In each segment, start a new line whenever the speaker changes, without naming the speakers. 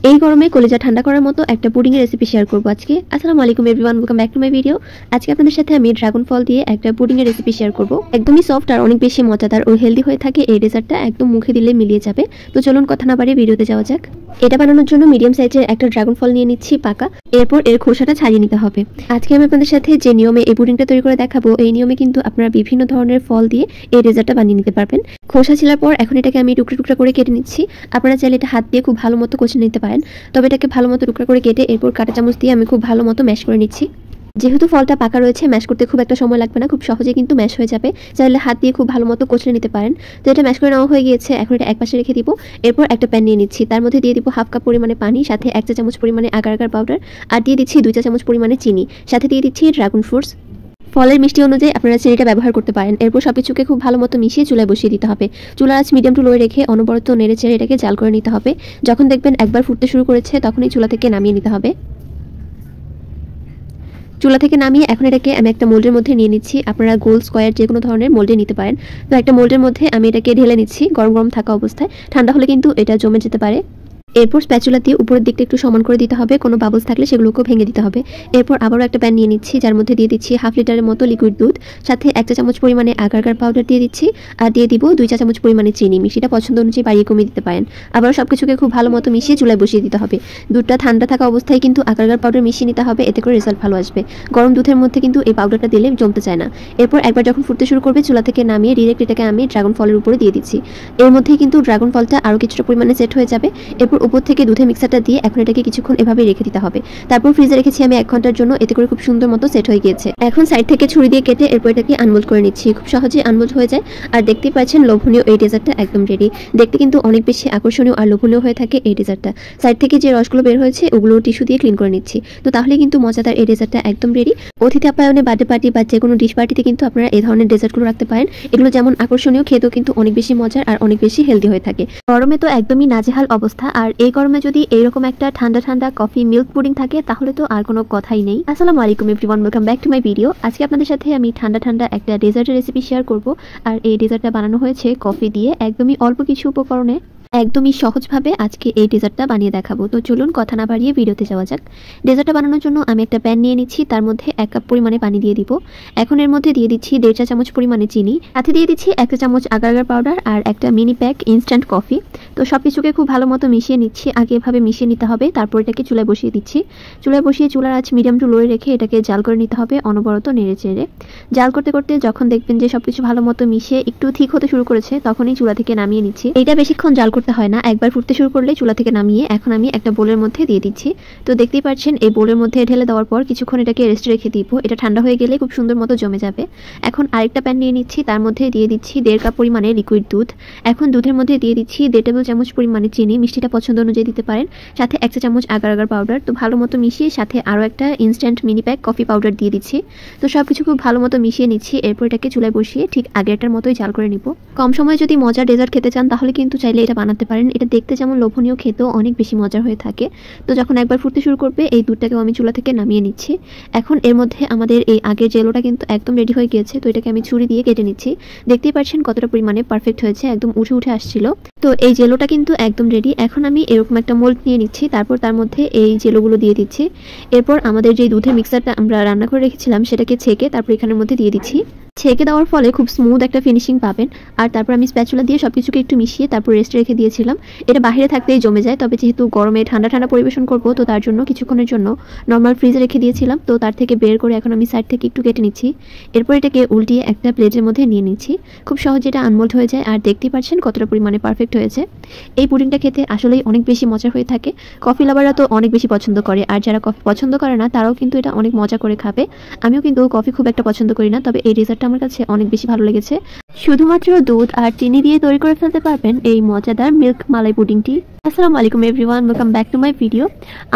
এই গরমে কলিজা ঠান্ডা করার মতো একটা পুডিং এর রেসিপি শেয়ার করব আজকে। আসসালামু আলাইকুম everyone, welcome back to my video. আজকে আপনাদের সাথে আমি ড্রাগন ফল দিয়ে একটা পুডিং এর রেসিপি শেয়ার করব। একদমই সফট আর অনেক বেশি মজাদার ও হেলদি হয়ে থাকে এই ডেজার্টটা, একদম মুখে দিলে মিলিয়ে যাবে। তো চলুন কথা না বাড়িয়ে ভিডিওতে যাওয়া যাক। এটা বানানোর জন্য মিডিয়াম সাইজের একটা ড্রাগন ফল নিয়ে নিচ্ছি পাকা, এরপর এর খোসাটা ছাড়িয়ে নিতে হবে। আজকে আমি আপনাদের সাথে যে নিয়মে এই পুডিংটা তৈরি করে দেখাবো, এই নিয়মে কিন্তু আপনারা বিভিন্ন ধরনের ফল দিয়ে এই ডেজার্টটা বানিয়ে নিতে পারবেন। খোসা ছিলার পর এখন এটাকে আমি টুকরা টুকরা করে কেটে নিচ্ছি। আপনারা চাইলে এটা হাত দিয়ে খুব ভালো মতো কষে নিতে পারেন, তবে এটাকে ভালো মতো টুকরা করে কেটে এরপর কাঁটা চামচ দিয়ে আমি খুব ভালো মতো ম্যাশ করে নিচ্ছি। যেহেতু ফলটা পাকা রয়েছে, ম্যাশ করতে খুব একটা সময় লাগবে না, খুব সহজে কিন্তু ম্যাশ হয়ে যাবে। চাইলে হাত দিয়ে খুব ভালো মতো কষলে নিতে পারেন। তো এটা ম্যাশ করে নেওয়া হয়ে গিয়েছে, এখন এটা একপাশে রেখে দিব। এরপর একটা প্যান নিয়ে নিচ্ছি, তার মধ্যে দিয়ে দিব হাফ কাপ পরিমাণে পানি, সাথে 1 চা চামচ পরিমাণে আগার আগার পাউডার, আর দিয়ে দিচ্ছি 2 চা চামচ পরিমাণে চিনি, সাথে দিয়ে দিচ্ছি ড্রাগন ফ্রুটস। ফলের মিষ্টি অনুযায়ী আপনারা চিনিটা ব্যবহার করতে পারেন। এরপর সবকিছুকে খুব ভালো মতো মিশিয়ে চুলায় বসিয়ে দিতে হবে। চুলার আঁচ মিডিয়াম টু লো রেখে অনবরত নেড়ে চেড়ে এটাকে জাল করে নিতে হবে। যখন দেখবেন একবার ফুটতে শুরু করেছে, তখনই চুলা থেকে নামিয়ে নিতে হবে। চুলা থেকে নামিয়ে এখন এটাকে আমি একটা মোল্ডের মধ্যে নিয়ে নিচ্ছি। আপনারা গোল স্কোয়ার যে কোনো ধরনের মোল্ডে নিতে পারেন। তো একটা মোল্ডের মধ্যে আমি এটাকে ঢেলে নিচ্ছি গরম গরম থাকা অবস্থায়। ঠান্ডা হলে কিন্তু এটা জমে যেতে পারে। এরপর স্প্যাচুলা দিয়ে উপরের দিকটা একটু সমান করে দিতে হবে, কোনো বাবলস থাকলে সেগুলোকেও ভেঙে দিতে হবে। এরপর আবারও একটা প্যান নিয়ে নিচ্ছি, যার মধ্যে দিয়ে দিচ্ছি হাফ লিটারের মতো লিকুইড দুধ, সাথে 1 চা চামচ পরিমাণে আগার আগার পাউডার দিয়ে দিচ্ছি, আর দিয়ে দিব 2 চা চামচ পরিমাণে চিনি। মিষ্টিটা পছন্দ অনুযায়ী বাড়িয়ে কমিয়ে দিতে পারেন। আবারও সবকিছুকে খুব ভালো মতো মিশিয়ে চুলায় বসিয়ে দিতে হবে। দুধটা ঠান্ডা থাকা অবস্থায় কিন্তু আগার আগার পাউডার মিশিয়ে নিতে হবে, এতে করে রেজাল্ট ভালো আসবে। গরম দুধের মধ্যে কিন্তু এই পাউডারটা দিলে জমতে চায় না। এরপর একবার যখন ফুটতে শুরু করবে, চুলা থেকে নামিয়ে ডিরেক্ট এটাকে আমি ড্রাগন ফলের উপরে দিয়ে দিচ্ছি। এর মধ্যেই কিন্তু ড্রাগন ফলটা আরও কিছুটা পরিমাণে সেট হয়ে যাবে। এরপর উপর থেকে দুধের মিক্সারটা দিয়ে এখন এটাকে কিছুক্ষণ এভাবে রেখে দিতে হবে। তারপর ফ্রিজে রেখেছি আমি 1 ঘন্টার জন্য, এতে করে খুব সুন্দর মতো সেট হয়ে গিয়েছে। এখন সাইড থেকে ছুরি দিয়ে কেটে এরপর এটাকে আনমোল্ড করে নিচ্ছি। খুব সহজেই আনমোল্ড হয়ে যায়। আর দেখতেই পাচ্ছেন লোভনীয় এই ডেজার্টটা একদম রেডি। দেখতে কিন্তু অনেক বেশি আকর্ষণীয় আর লোভনীয় হয়ে থাকে এই ডেজার্টটা। সাইড থেকে যে রসগুলো বের হয়েছে ওগুলো টিস্যু দিয়ে ক্লিন করে নিচ্ছি। তো তাহলে কিন্তু মজাদার এই ডেজার্টটা একদম রেডি। অতিথি আপ্যায়নে, বার্থডে পার্টি বা যে কোনো ডিশ পার্টিতে কিন্তু আপনারা এই ধরনের ডেজার্টগুলো রাখতে পারেন। এগুলো যেমন আকর্ষণীয়, খেতেও কিন্তু অনেক বেশি মজার আর অনেক বেশি হেলদি হয়ে থাকে। গরমে তো একদমই নাজেহাল অবস্থা, আর এই গরমে যদি এইরকম একটা ঠান্ডা ঠান্ডা কফি মিল্ক পুডিং থাকে তাহলে তো আর কোনো কথাই নেই। আসসালামু আলাইকুম everyone, welcome back to my video. আজকে আপনাদের সাথে আমি ঠান্ডা ঠান্ডা একটা ডেজার্টের রেসিপি শেয়ার করব। আর এই ডেজার্টটা বানানো হয়েছে কফি দিয়ে, একদমই অল্প কিছু উপকরণে একদমই সহজভাবে আজকে এই ডেজার্টটা বানিয়ে দেখাবো। তো চলুন কথা না বাড়িয়ে ভিডিওতে যাওয়া যাক। ডেজার্টটা বানানোর জন্য আমি একটা প্যান নিয়ে নিচ্ছি, তার মধ্যে 1 কাপ পরিমাণে পানি দিয়ে দিব। এখন এর মধ্যে দিয়ে দিচ্ছি 1.5 চা চামচ পরিমাণে চিনি, সাথে দিয়ে দিচ্ছি 1 চা চামচ আগার আগার পাউডার আর একটা মিনি প্যাক ইনস্ট্যান্ট কফি। তো সব কিছুকে খুব ভালো মতো মিশিয়ে নিচ্ছি। আগে এভাবে মিশিয়ে নিতে হবে, তারপর এটাকে চুলায় বসিয়ে দিচ্ছি। চুলায় বসিয়ে চুলার আঁচ মিডিয়াম টু লো রেখে এটাকে জাল করে নিতে হবে, অনবরত নেড়ে চেড়ে। জাল করতে করতে যখন দেখবেন যে সবকিছু ভালো মতো মিশিয়ে একটু ঠিক হতে শুরু করেছে, তখনই চুলা থেকে নামিয়ে নিচ্ছি। এটা বেশিক্ষণ জাল করতে হয় না, একবার ফুটতে শুরু করলে চুলা থেকে নামিয়ে এখন আমি একটা বোলের মধ্যে দিয়ে দিচ্ছি। তো দেখতেই পাচ্ছেন এই বোলের মধ্যে ঢেলে দেওয়ার পর কিছুক্ষণ এটাকে রেস্টে রেখে দিব। এটা ঠান্ডা হয়ে গেলে খুব সুন্দর মতো জমে যাবে। এখন আরেকটা প্যান নিয়ে নিচ্ছি, তার মধ্যে দিয়ে দিচ্ছি 1.5 কাপ পরিমাণে লিকুইড দুধ। এখন দুধের মধ্যে দিয়ে দিচ্ছি 1.5 টেবিল চামচ পরিমাণে চিনি, মিষ্টিটা পছন্দ অনুযায়ী দিতে পারেন, সাথে 1 চা চামচ আগার আগার পাউডার। তো ভালো মতো মিশিয়ে সাথে আরও একটা instant mini pack coffee powder দিয়ে দিচ্ছি। তো সব কিছু খুব ভালো মতো মিশিয়ে নিচ্ছি। এরপর এটাকে চুলায় বসিয়ে ঠিক আগেরটার মতোই জাল করে নিব। কম সময়ে যদি মজার ডেজার্ট খেতে চান তাহলে কিন্তু চাইলে এটা বানাতে পারেন। এটা দেখতে যেমন লোভনীয়, খেতেও অনেক বেশি মজার হয়ে থাকে। তো যখন একবার ফুটতে শুরু করবে, এই দুধটাকেও আমি চুলা থেকে নামিয়ে নিচ্ছি। এখন এর মধ্যে আমাদের এই আগের জেলোটা কিন্তু একদম রেডি হয়ে গিয়েছে। তো এটাকে আমি ছুরি দিয়ে কেটে নিচ্ছি। দেখতেই পাচ্ছেন কতটা পরিমাণে পারফেক্ট হয়েছে, একদম উঠে উঠে আসছিল। তো এই জেলোটা কিন্তু একদম রেডি। এখন আমি এরকম একটা মোল্ড নিয়ে নিচ্ছি, তারপর তার মধ্যে এই জেলোগুলো দিয়ে দিচ্ছি। এরপর আমাদের যে দুধের মিক্সারটা আমরা রান্না করে রেখেছিলাম সেটাকে ছেঁকে তারপর এখানের মধ্যে দিয়ে দিচ্ছি। ছেঁকে দেওয়ার ফলে খুব স্মুথ একটা ফিনিশিং পাবেন। আর তারপর আমি স্প্যাচুলা দিয়ে সবকিছুকে একটু মিশিয়ে তারপর রেস্টে রেখে দিয়েছিলাম। এটা বাইরে থাকতেই জমে যায়, তবে যেহেতু গরমে ঠান্ডা ঠান্ডা পরিবেশন করব, তো তার জন্য কিছুক্ষণের জন্য নর্মাল ফ্রিজে রেখে দিয়েছিলাম। তো তার থেকে বের করে এখন আমি সাইড থেকে একটু কেটে নিচ্ছি। এরপর এটাকে উল্টিয়ে একটা প্লেটের মধ্যে নিয়ে নিচ্ছি। খুব সহজে এটা আনমোল্ড হয়ে যায়। আর দেখতেই পাচ্ছেন কতটা পরিমাণে পারফেক্ট হয়েছে। এই পুডিংটা খেতে আসলেই অনেক বেশি মজা হয়ে থাকে। কফি লাভাররা তো অনেক বেশি পছন্দ করে, আর যারা কফি পছন্দ করে না তারাও কিন্তু এটা অনেক মজা করে খাবে। আমিও কিন্তু কফি খুব একটা পছন্দ করি না, তবে এই ডেজার্টটা আমার কাছে অনেক বেশি ভালো লেগেছে। শুধুমাত্র দুধ আর চিনি দিয়ে তৈরি করে ফেলতে পারবেন এই মজাদার মিল্ক মালাই পুডিংটি। আসসালামু আলাইকুম everyone, welcome back to my video.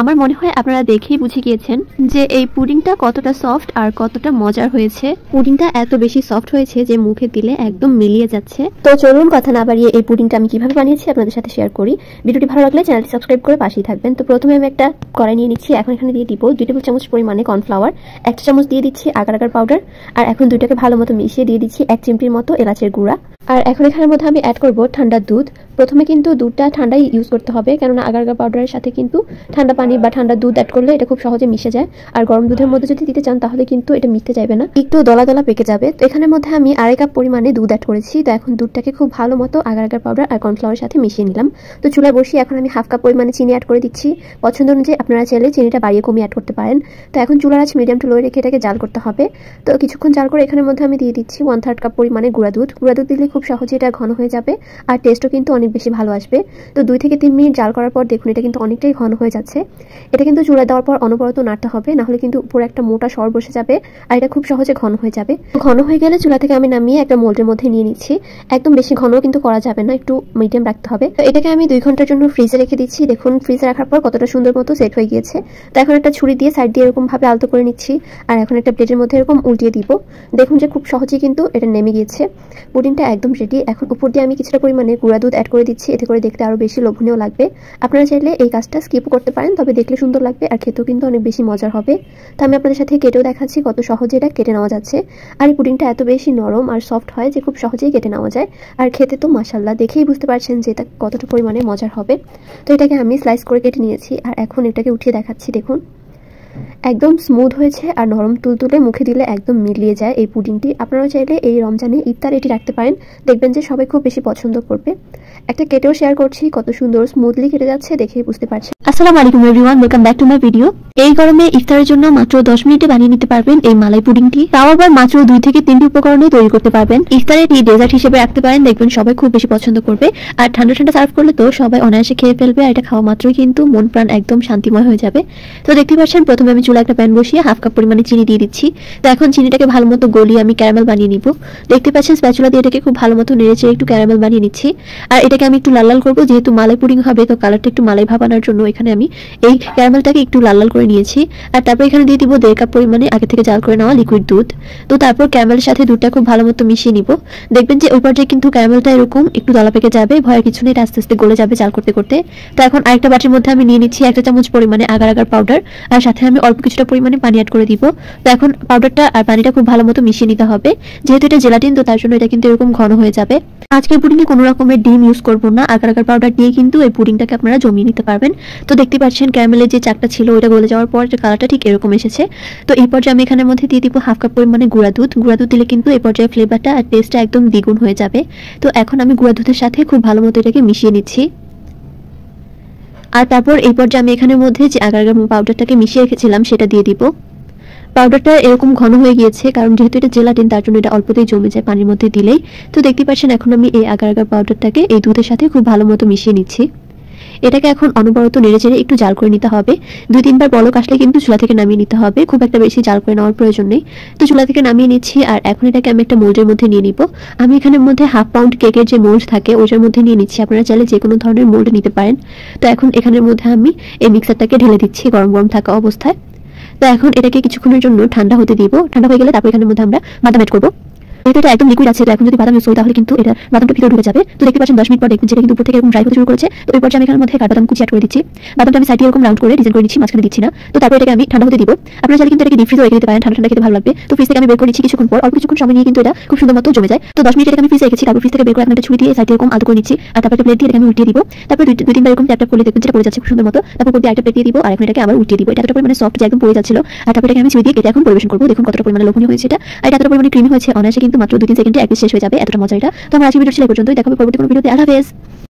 আমার মনে হয় আপনারা দেখেই বুঝে গিয়েছেন যে এই পুডিংটা কতটা সফট আর কতটা মজার হয়েছে। পুডিংটা এত বেশি সফট হয়েছে যে মুখে দিলে একদম মিলিয়ে যাচ্ছে। তো চলুন কথা না বাড়িয়ে এই পুডিংটা আমি কিভাবে বানিয়েছি আপনাদের সাথে শেয়ার করি। ভিডিওটি ভালো লাগলে চ্যানেলটি সাবস্ক্রাইব করে পাশেই থাকবেন। তো প্রথমে আমি একটা কড়াই নিয়ে নিচ্ছি। এখন এখানে দিয়ে দিব 2 টেবিল চামচ পরিমাণে কর্নফ্লাওয়ার, 1 চা চামচ দিয়ে দিচ্ছি আগার আগার পাউডার, আর এখন দুইটাকে ভালো মতো মিশিয়ে দিয়ে দিচ্ছি 1 চিমটির মতো এলাচের গুঁড়া। আর এখন এখানের মধ্যে আমি অ্যাড করব ঠান্ডা দুধ। প্রথমে কিন্তু দুধটা ঠান্ডাই ইউজ করতে হবে, কেননা আগার আগার পাউডারের সাথে কিন্তু ঠান্ডা পানি বা ঠান্ডা দুধ অ্যাড করলে এটা খুব সহজে মিশে যায়। আর গরম দুধের মধ্যে যদি দিতে চান তাহলে কিন্তু এটা মিশতে যাবে না, একটু দলা দলা পেকে যাবে। তো এখানের মধ্যে আমি 2.5 কাপ পরিমাণে দুধ অ্যাড করেছি। তো এখন দুধটাকে খুব ভালো মতো আগার আগার পাউডার আর কর্নফ্লাওয়ারের সাথে মিশিয়ে নিলাম। তো চুলায় বসিয়ে এখন আমি 1/2 কাপ পরিমাণে চিনি অ্যাড করে দিচ্ছি। পছন্দ অনুযায়ী আপনারা চাইলে চিনিটা বাড়িয়ে কমিয়ে অ্যাড করতে পারেন। তো এখন চুলার আঁচ মিডিয়াম টু লো রেখে এটাকে জাল করতে হবে। তো কিছুক্ষণ জাল করে এখানের মধ্যে আমি দিয়ে দিচ্ছি 1/3 কাপ পরিমাণে গুঁড়া দুধ। গুঁড়া দুধ দিলে খুব সহজে এটা ঘন হয়ে যাবে আর টেস্টও কিন্তু অনেক বেশি ভালো আসবে। তো 2 থেকে 3 মিনিট জাল করার পর দেখুন এটা কিন্তু অনেকটাই ঘন হয়ে যাচ্ছে। এটা কিন্তু চুলায় দেওয়ার পর অনবরত নাড়তে হবে, না হলে কিন্তু উপরে একটা মোটা সর বসে যাবে আর এটা খুব সহজে ঘন হয়ে যাবে। ঘন হয়ে গেলে চুলা থেকে আমি নামিয়ে একটা মোল্ডের মধ্যে নিয়ে নিচ্ছি। একদম বেশি ঘনও কিন্তু করা যাবে না, একটু মিডিয়াম রাখতে হবে। তো এটাকে আমি 2 ঘন্টার জন্য ফ্রিজে রেখে দিচ্ছি। দেখুন ফ্রিজে রাখার পর কতটা সুন্দর মতো সেট হয়ে গিয়েছে। তো এখন একটা ছুরি দিয়ে সাইড দিয়ে এরকম ভাবে আলতো করে নিচ্ছি আর এখন একটা প্লেটের মধ্যে এরকম উল্টিয়ে দিব। দেখুন যে খুব সহজেই কিন্তু এটা নেমে গিয়েছে। পুডিংটা একদম রেডি। এখন উপর দিয়ে আমি কিছুটা পরিমাণে গুঁড়া দুধ অ্যাড করে দিচ্ছি, এতে করে দেখতে আরো বেশি লোভনীয় লাগবে। আপনারা চাইলে এই কাজটা স্কিপও করতে পারেন, তবে দেখলে সুন্দর লাগবে আর খেতেও কিন্তু অনেক বেশি মজার হবে। তো আমি আপনাদের সাথে কেটেও দেখাচ্ছি কত সহজে এটা কেটে নেওয়া যাচ্ছে। আর এই পুডিংটা এত বেশি নরম আর সফট হয় যে খুব সহজেই কেটে নেওয়া যায়। আর খেতে তো মাশাআল্লাহ, দেখেই বুঝতে পারছেন যে এটা কতটা পরিমাণে মজার হবে। তো এটাকে আমি স্লাইস করে কেটে নিয়েছি আর এখন এটাকে উঠিয়ে দেখাচ্ছি। দেখুন একদম স্মুথ হয়েছে আর নরম তুলতুলে, মুখে দিলে একদম মিলিয়ে যায় এই পুডিংটি। আপনারাও চাইলে এই রমজানে ইফতার এটি রাখতে পারেন, দেখবেন যে সবাই খুব বেশি পছন্দ করবে। একটা কেটেও শেয়ার করছি, কত সুন্দর স্মুথলি কেটে যাচ্ছে দেখেই বুঝতে পারছেন। আসসালামু আলাইকুম everyone, welcome back to my video. এই গরমে ইফতারের জন্য মাত্র 10 মিনিটে বানিয়ে নিতে পারবেন এই মালাই পুডিংটি, তাও আবার মাত্র 2 থেকে 3টি উপকরণে তৈরি করতে পারবেন। ইফতারে এটি ডেজার্ট হিসেবে রাখতে পারেন, দেখবেন সবাই খুব বেশি পছন্দ করবে। আর ঠান্ডা ঠান্ডা সার্ভ করলে তো সবাই অনায়াসে খেয়ে ফেলবে আর এটা খাওয়া মাত্রই কিন্তু মন প্রাণ একদম শান্তিময় হয়ে যাবে। তো দেখতে পাচ্ছেন প্রথমে আমি চুলায় একটা প্যান বসিয়ে 1/2 কাপ পরিমাণে চিনি দিয়ে দিচ্ছি। তো এখন চিনিটাকে ভালো মতো গলিয়ে আমি ক্যারামেল বানিয়ে নিব। দেখতে পাচ্ছেন স্প্যাচুলা দিয়ে এটাকে খুব ভালো মতো নেড়েচেড়ে একটু ক্যারামেল বানিয়ে নিচ্ছি। আর এটাকে আমি একটু লাল লাল করবো, যেহেতু মালাই পুডিং হবে তো কালারটা একটু মালাই ভাব আনার জন্য এখানে আমি এই ক্যারামেলটাকে একটু লাল লাল করে নিয়েছি। আর তারপর এখানে দিয়ে দিব 1.5 কাপ পরিমাণে আগে থেকে জাল করে নেওয়া লিকুইড দুধ। তো তারপর ক্যারামেলের সাথে দুধটা খুব ভালো মতো মিশিয়ে নিব। দেখবেন যে ওই পর্যায়ে কিন্তু ক্যারামেলটা এরকম একটু দলা পেকে যাবে, ভয়ের কিছু নেই, আস্তে আস্তে গলে যাবে জাল করতে করতে। তো এখন আরেকটা বাটির মধ্যে আমি নিয়ে নিচ্ছি 1 চা চামচ পরিমাণে আগার আগার পাউডার আর সাথে আমি অল্প কিছুটা পরিমাণে পানি অ্যাড করে দিব। তো এখন পাউডারটা আর পানিটা খুব ভালো মতো মিশিয়ে নিতে হবে, যেহেতু এটা জেলাটিন তো তার জন্য এটা কিন্তু এরকম ঘন হয়ে যাবে। আজকের পুডিংয়ে কোনো রকমের ডিম ইউজ করব না, আগার আগার পাউডার দিয়ে কিন্তু এই পুডিংটাকে আপনারা জমিয়ে নিতে পারবেন। তো দেখতে পাচ্ছেন ক্যারামেলের যে চাকটা ছিল ওটা গলে যাওয়ার পর কালারটা ঠিক এরকম এসেছে। তো এই পর্যায়ে আমি এখানের মধ্যে দিয়ে দিব 1/2 কাপ পরিমাণে গুঁড়া দুধ। গুঁড়া দুধ দিলে কিন্তু এই পর্যায়ে ফ্লেভারটা আর টেস্টটা একদম দ্বিগুণ হয়ে যাবে। তো এখন আমি গুঁড়া দুধের সাথে খুব ভালো মতো এটাকে মিশিয়ে নিচ্ছি। আর তারপর এই পর্যায়ে আমি এখানের মধ্যে যে আগার আগার পাউডারটাকে মিশিয়ে রেখেছিলাম সেটা দিয়ে দিব। পাউডারটা এরকম ঘন হয়ে গিয়েছে, কারণ যেহেতু এটা জেলাটিন তার জন্য এটা অল্পতেই জমে যায় পানির মধ্যে দিলেই। তো দেখতে পাচ্ছেন এখন আমি এই আগার আগার পাউডারটাকে এই দুধের সাথে খুব ভালো মতো মিশিয়ে নিচ্ছি। এটাকে এখন অনবরত নেড়েচেড়ে একটু জাল করে নিতে হবে। 2-3 বার বলক আসলে কিন্তু চুলা থেকে নামিয়ে নিতে হবে, খুব একটা বেশি জাল করে নেওয়ার প্রয়োজন নেই। তো চুলা থেকে নামিয়ে নিচ্ছি আর এখন এটাকে আমি একটা মোল্ডের মধ্যে নিয়ে নিব। আমি এখানের মধ্যে 1/2 পাউন্ড কেকের যে মোল্ড থাকে ওইটার মধ্যে নিয়ে নিচ্ছি, আপনারা চাইলে যে কোনো ধরনের মোল্ড নিতে পারেন। তো এখন এখানের মধ্যে আমি এই মিক্সারটাকে ঢেলে দিচ্ছি গরম গরম থাকা অবস্থায়। তো এখন এটাকে কিছুক্ষণের জন্য ঠান্ডা হতে দিব। ঠান্ডা হয়ে গেলে তারপর এখানের মধ্যে আমরা বাদাম অ্যাড করব। যেহেতু এটা একদম লিকুইড আছে, তো এখন যদি বাদাম ইউজ করি তাহলে কিন্তু এটা বাদামটা ভিতরে ঢুকে যাবে। তো দেখতে পাচ্ছেন 10 মিনিট পর দেখবেন যেটা কিন্তু উপর থেকে এরকম ড্রাই হতে শুরু করেছে। তো এই পর্যায়ে আমি এখানের মধ্যে কাঠবাদাম কুচি অ্যাড করে দিচ্ছি। বাদামটা আমি সাইডে এরকম রাউন্ড করে ডিজাইন করে নিচ্ছি, মাঝখানে দিচ্ছি না। তো তারপর এটাকে আমি ঠান্ডা হতে দিব। আপনারা চাইলে কিন্তু এটাকে ডিপ ফ্রিজে রেখে দিতে পারেন, ঠান্ডা ঠান্ডা খেতে ভালো লাগবে। তো ফ্রিজ থেকে আমি বের করে নিচ্ছি কিছুক্ষণ পর, অল্প কিছুক্ষণ সময় নিয়ে কিন্তু এটা খুব সুন্দর মতো জমে যায়। তো 10 মিনিট এটাকে আমি ফ্রিজে রেখেছি, তারপর ফ্রিজ থেকে বের করে একটা ছুরি দিয়ে সাইডে এরকম আলতো করে নিচ্ছি আর তারপর একটা প্লেট দিয়ে এটাকে আমি উল্টিয়ে দিব। তারপর 2-3 বার এরকম ট্যাপ ট্যাপ করে দেখবেন যেটা পড়ে যাচ্ছে খুব সুন্দর মতো। তারপর উপর দিয়ে আরেকটা প্লেট দিয়ে দিব আর এখন এটাকে আবার উল্টিয়ে দিব। এটা এতটা পরিমাণে সফট যে একদম পড়ে যাচ্ছিল। আর তারপর এটাকে আমি ছুরি দিয়ে কেটে এখন পরিবেশন করব। দেখুন কতটা পরিমাণে লোভনীয় হয়েছে এটা, আর এটা এতটা পরিমাণে ক্রিমি হয়েছে, অনায়াসে কিন্তু মাত্র 2-3 সেকেন্ডে এক পিস শেষ হয়ে যাবে। এতটা মজা এটা। তো আমার আজকের ভিডিও ছিল এই পর্যন্তই, দেখা হবে পরবর্তী কোনো ভিডিওতে। আল্লাহ হাফেজ।